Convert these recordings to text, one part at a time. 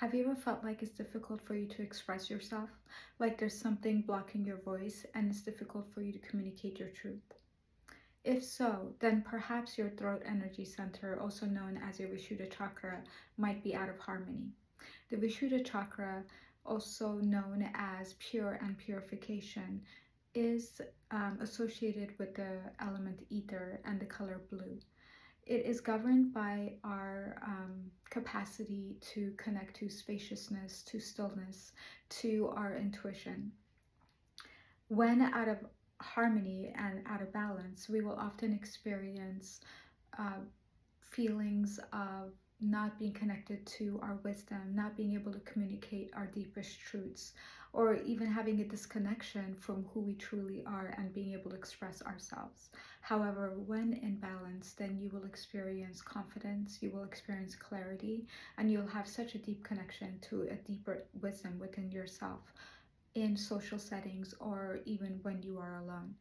Have you ever felt like it's difficult for you to express yourself? Like there's something blocking your voice and it's difficult for you to communicate your truth? If so, then perhaps your throat energy center, also known as your Vishuddha chakra, might be out of harmony. The Vishuddha chakra, also known as pure and purification, is associated with the element ether and the color blue. It is governed by our capacity to connect to spaciousness, to stillness, to our intuition. When out of harmony and out of balance, we will often experience uh, feelings of not being connected to our wisdom, not being able to communicate our deepest truths, or even having a disconnection from who we truly are and being able to express ourselves. However, when in balance, then you will experience confidence, you will experience clarity, and you'll have such a deep connection to a deeper wisdom within yourself in social settings or even when you are alone.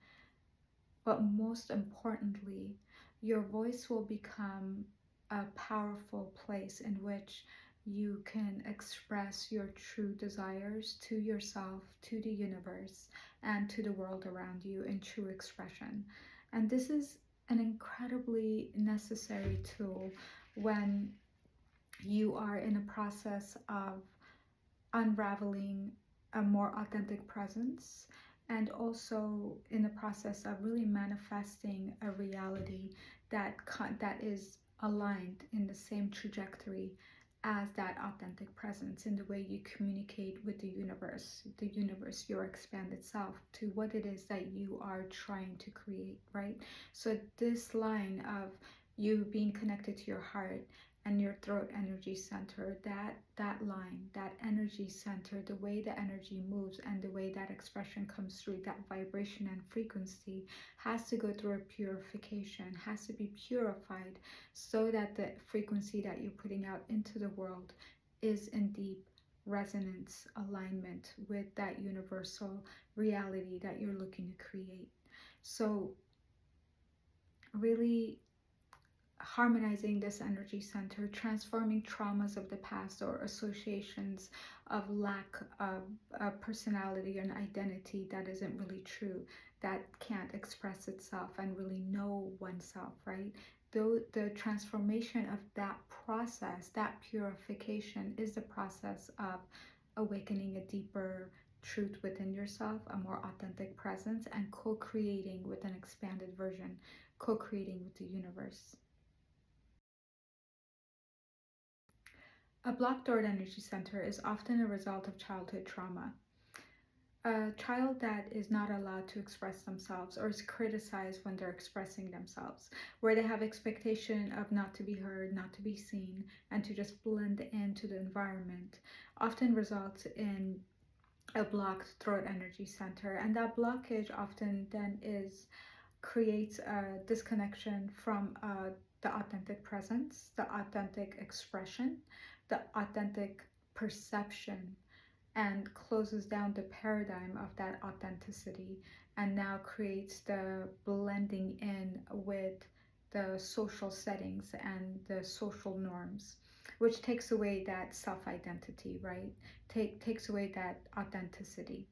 But most importantly, your voice will become a powerful place in which you can express your true desires to yourself, to the universe, and to the world around you in true expression. And this is an incredibly necessary tool when you are in a process of unraveling a more authentic presence, and also in the process of really manifesting a reality that is aligned in the same trajectory as that authentic presence, in the way you communicate with the universe, your expanded self, to what it is that you are trying to create, right? So this line of you being connected to your heart and your throat energy center, that line, that energy center, the way the energy moves and the way that expression comes through, that vibration and frequency has to go through a purification, has to be purified, so that the frequency that you're putting out into the world is in deep resonance, alignment with that universal reality that you're looking to create. So really harmonizing this energy center, transforming traumas of the past or associations of lack of a personality and identity that isn't really true, that can't express itself and really know oneself, right? Though the transformation of that process, that purification, is the process of awakening a deeper truth within yourself, a more authentic presence, and co-creating with an expanded version, co-creating with the universe. A blocked throat energy center is often a result of childhood trauma. A child that is not allowed to express themselves or is criticized when they're expressing themselves, where they have expectation of not to be heard, not to be seen, and to just blend into the environment, often results in a blocked throat energy center. And that blockage often then creates a disconnection from the authentic presence, the authentic expression, the authentic perception, and closes down the paradigm of that authenticity, and now creates the blending in with the social settings and the social norms, which takes away that self-identity, right? Takes away that authenticity.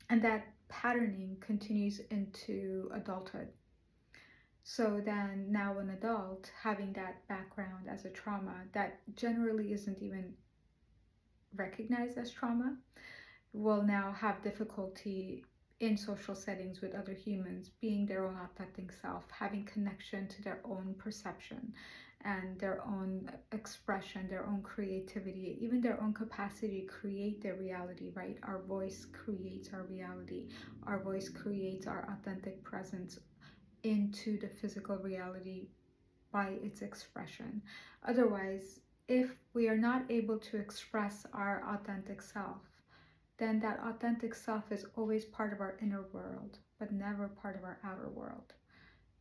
And that patterning continues into adulthood. So then, now an adult having that background as a trauma that generally isn't even recognized as trauma will now have difficulty in social settings with other humans, being their own authentic self, having connection to their own perception and their own expression, their own creativity, even their own capacity to create their reality, right? Our voice creates our reality. Our voice creates our authentic presence into the physical reality by its expression. Otherwise, if we are not able to express our authentic self, then that authentic self is always part of our inner world, but never part of our outer world,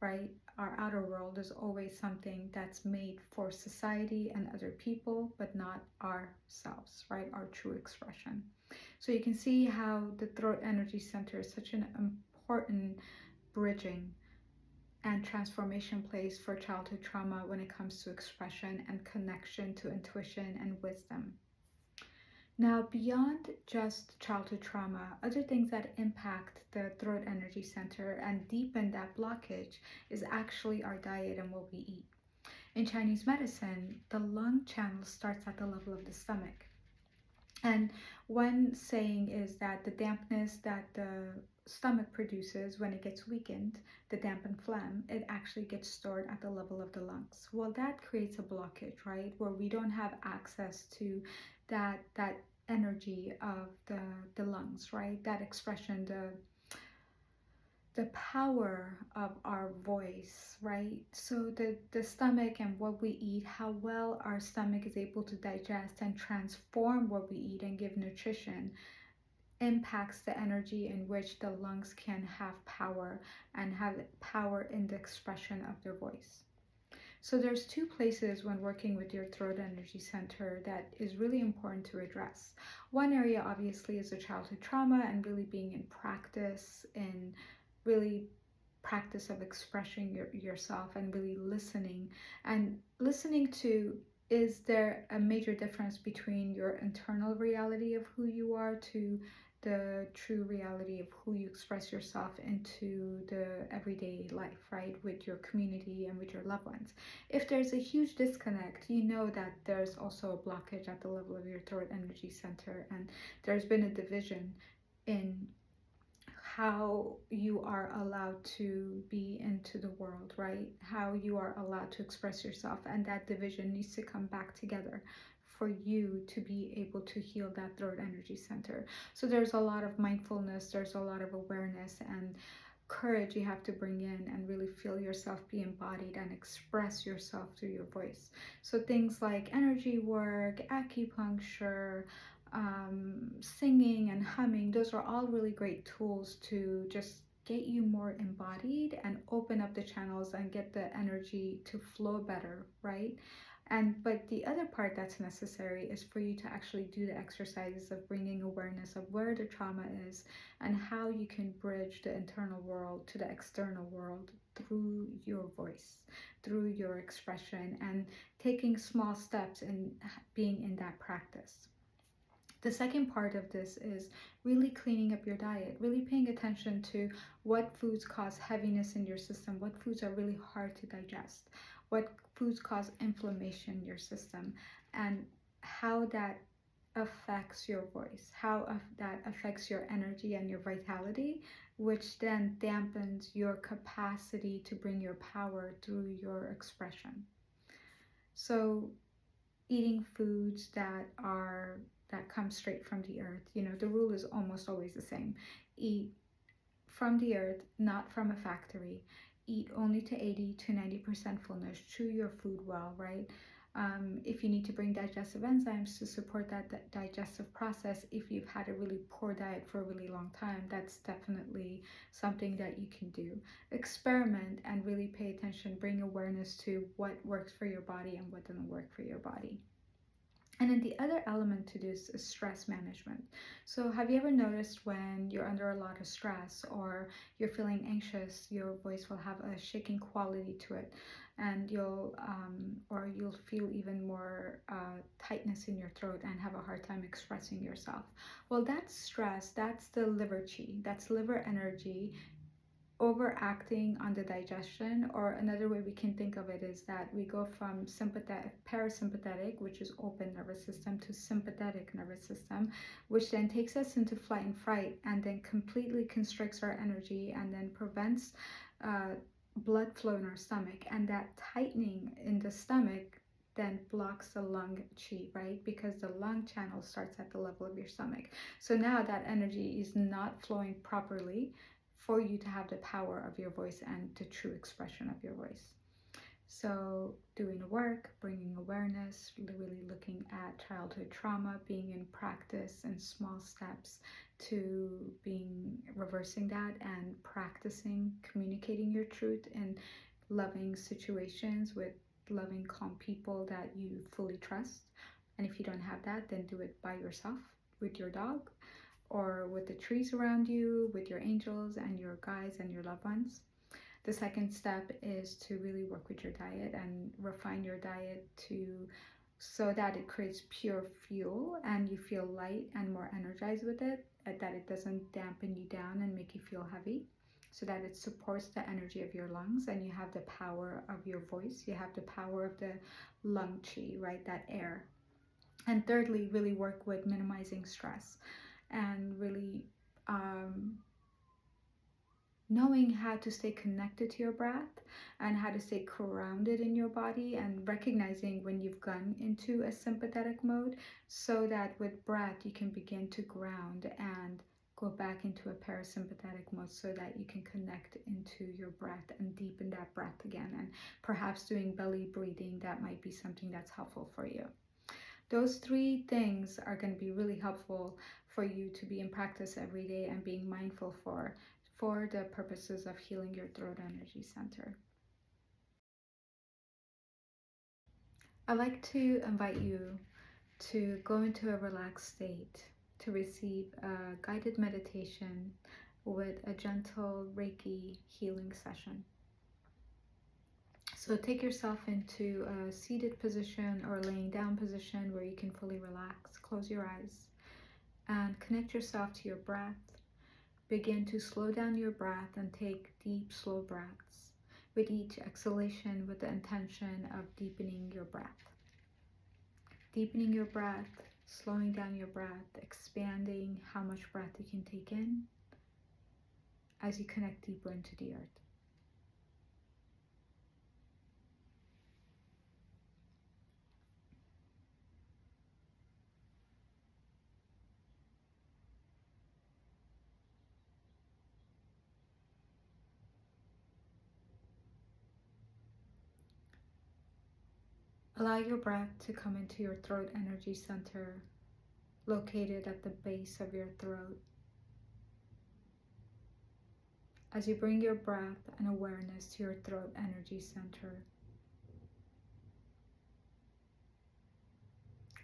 right? Our outer world is always something that's made for society and other people, but not ourselves, right? Our true expression. So you can see how the throat energy center is such an important bridging and transformation place for childhood trauma when it comes to expression and connection to intuition and wisdom. Now, beyond just childhood trauma, other things that impact the throat energy center and deepen that blockage is actually our diet and what we eat. In Chinese medicine, the lung channel starts at the level of the stomach. And one saying is that the dampness that the stomach produces when it gets weakened, the dampened phlegm, it actually gets stored at the level of the lungs. Well, that creates a blockage, right? Where we don't have access to that energy of the lungs, right? That expression, the power of our voice, right? So the stomach and what we eat, how well our stomach is able to digest and transform what we eat and give nutrition impacts the energy in which the lungs can have power and have power in the expression of their voice. So there's two places when working with your throat energy center that is really important to address. One area obviously is the childhood trauma and really being in practice in really practice of expressing yourself and really listening to, is there a major difference between your internal reality of who you are to the true reality of who you express yourself into the everyday life, right, with your community and with your loved ones. If there's a huge disconnect, you know that there's also a blockage at the level of your throat energy center, and there's been a division in how you are allowed to be into the world, right? How you are allowed to express yourself, and that division needs to come back together for you to be able to heal that throat energy center. So there's a lot of mindfulness, there's a lot of awareness and courage you have to bring in and really feel yourself be embodied and express yourself through your voice. So things like energy work, acupuncture, singing and humming, those are all really great tools to just get you more embodied and open up the channels and get the energy to flow better, right? And but the other part that's necessary is for you to actually do the exercises of bringing awareness of where the trauma is and how you can bridge the internal world to the external world through your voice, through your expression, and taking small steps in being in that practice. The second part of this is really cleaning up your diet, really paying attention to what foods cause heaviness in your system, what foods are really hard to digest, what foods cause inflammation in your system, and how that affects your voice, how that affects your energy and your vitality, which then dampens your capacity to bring your power through your expression. So eating foods that come straight from the earth. You know, the rule is almost always the same. Eat from the earth, not from a factory. Eat only to 80 to 90% fullness. Chew your food well, right? If you need to bring digestive enzymes to support that digestive process, if you've had a really poor diet for a really long time, that's definitely something that you can do. Experiment and really pay attention, bring awareness to what works for your body and what doesn't work for your body. And then the other element to this is stress management. So, have you ever noticed when you're under a lot of stress or you're feeling anxious, your voice will have a shaking quality to it, and you'll feel even more tightness in your throat and have a hard time expressing yourself. Well, that's stress. That's the liver chi. That's liver energy overacting on the digestion. Or another way we can think of it is that we go from sympathetic parasympathetic, which is open nervous system, to sympathetic nervous system, which then takes us into flight and fright and then completely constricts our energy and then prevents blood flow in our stomach, and that tightening in the stomach then blocks the lung chi, right? Because the lung channel starts at the level of your stomach. So now that energy is not flowing properly for you to have the power of your voice and the true expression of your voice. So, doing the work, bringing awareness, really looking at childhood trauma, being in practice and small steps to being reversing that and practicing communicating your truth in loving situations with loving, calm people that you fully trust. And if you don't have that, then do it by yourself with your dog or with the trees around you, with your angels and your guides and your loved ones. The second step is to really work with your diet and refine your diet to so that it creates pure fuel and you feel light and more energized with it, that it doesn't dampen you down and make you feel heavy, so that it supports the energy of your lungs and you have the power of your voice, you have the power of the lung chi, right, that air. And thirdly, really work with minimizing stress and really knowing how to stay connected to your breath and how to stay grounded in your body, and recognizing when you've gone into a sympathetic mode, so that with breath you can begin to ground and go back into a parasympathetic mode, so that you can connect into your breath and deepen that breath again. And perhaps doing belly breathing, that might be something that's helpful for you. Those three things are going to be really helpful for you to be in practice every day and being mindful for the purposes of healing your throat energy center. I'd like to invite you to go into a relaxed state to receive a guided meditation with a gentle Reiki healing session. So take yourself into a seated position or laying down position where you can fully relax. Close your eyes and connect yourself to your breath. Begin to slow down your breath and take deep, slow breaths with each exhalation, with the intention of deepening your breath. Deepening your breath, slowing down your breath, expanding how much breath you can take in as you connect deeper into the earth. Allow your breath to come into your throat energy center, located at the base of your throat. As you bring your breath and awareness to your throat energy center,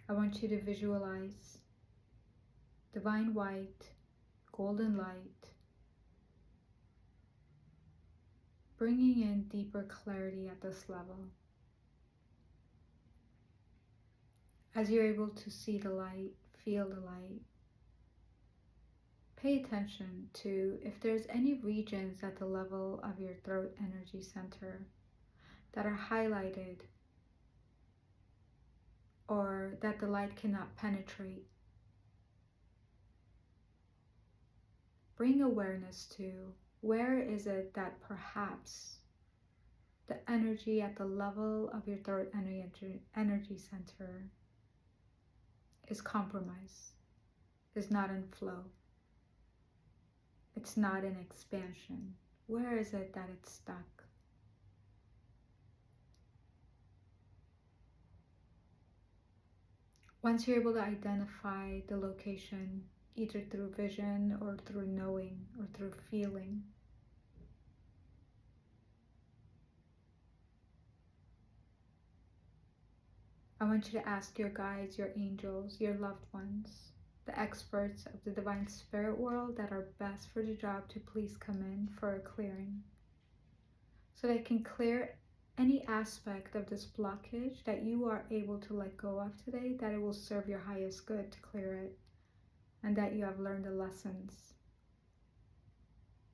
I want you to visualize divine white, golden light, bringing in deeper clarity at this level. As you're able to see the light, feel the light, pay attention to if there's any regions at the level of your throat energy center that are highlighted or that the light cannot penetrate. Bring awareness to where is it that perhaps the energy at the level of your throat energy center is compromised, is not in flow. It's not in expansion. Where is it that it's stuck? Once you're able to identify the location, either through vision or through knowing or through feeling, I want you to ask your guides, your angels, your loved ones, the experts of the divine spirit world that are best for the job to please come in for a clearing, so they can clear any aspect of this blockage that you are able to let go of today, that it will serve your highest good to clear it, and that you have learned the lessons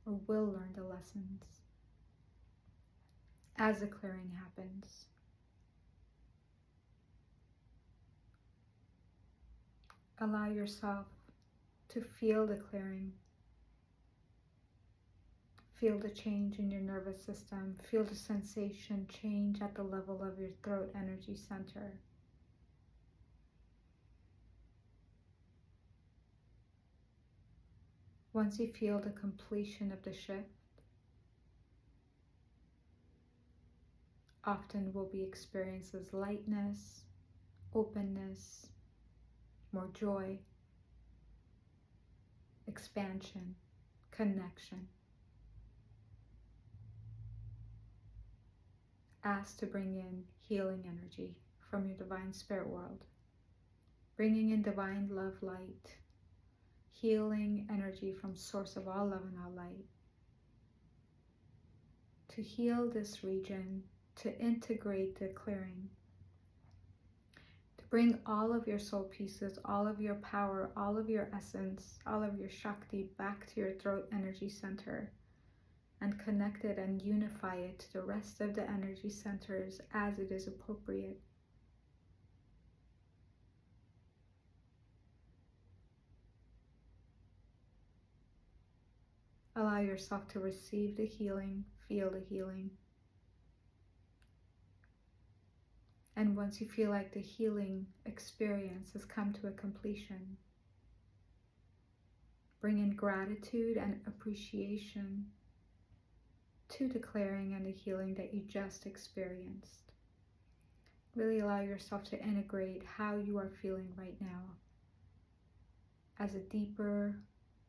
or will learn the lessons as the clearing happens. Allow yourself to feel the clearing. Feel the change in your nervous system. Feel the sensation change at the level of your throat energy center. Once you feel the completion of the shift, often will be experienced as lightness, openness, more joy, expansion, connection. Ask to bring in healing energy from your divine spirit world, bringing in divine love light, healing energy from source of all love and all light, to heal this region, to integrate the clearing, to Bring all of your soul pieces, all of your power, all of your essence, all of your Shakti back to your throat energy center and connect it and unify it to the rest of the energy centers as it is appropriate. Allow yourself to receive the healing, feel the healing. And once you feel like the healing experience has come to a completion, bring in gratitude and appreciation to the clearing and the healing that you just experienced. Really allow yourself to integrate how you are feeling right now as a deeper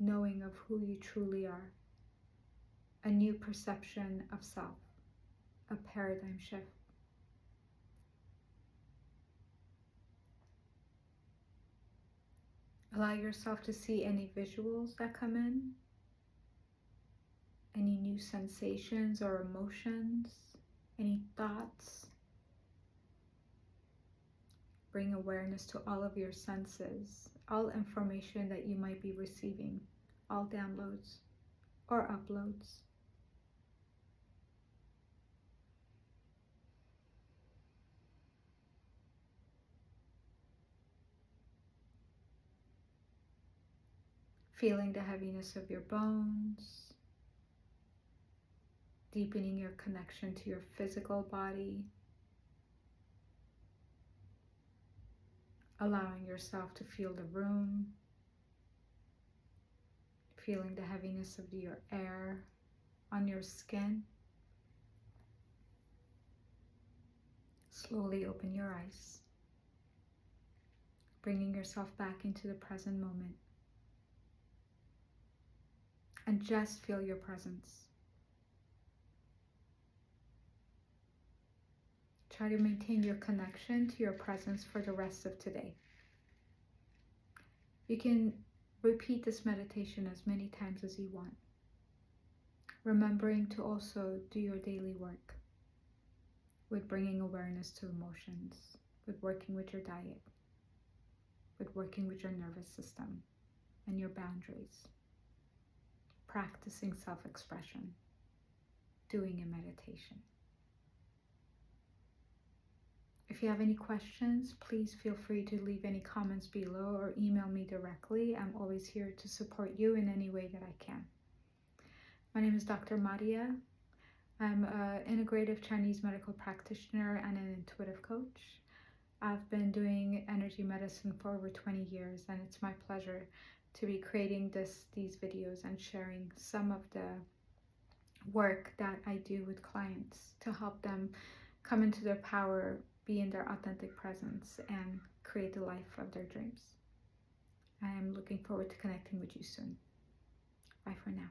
knowing of who you truly are, a new perception of self, a paradigm shift. Allow yourself to see any visuals that come in, any new sensations or emotions, any thoughts. Bring awareness to all of your senses, all information that you might be receiving, all downloads or uploads. Feeling the heaviness of your bones, deepening your connection to your physical body, allowing yourself to feel the room, feeling the heaviness of your air on your skin. Slowly open your eyes, bringing yourself back into the present moment. And just feel your presence. Try to maintain your connection to your presence for the rest of today. You can repeat this meditation as many times as you want, remembering to also do your daily work with bringing awareness to emotions, with working with your diet, with working with your nervous system and your boundaries, practicing self-expression, doing a meditation. If you have any questions, please feel free to leave any comments below or email me directly. I'm always here to support you in any way that I can. My name is Dr. Maria. I'm an integrative Chinese medical practitioner and an intuitive coach. I've been doing energy medicine for over 20 years, and it's my pleasure to be creating these videos and sharing some of the work that I do with clients to help them come into their power, be in their authentic presence, and create the life of their dreams. I am looking forward to connecting with you soon. Bye for now.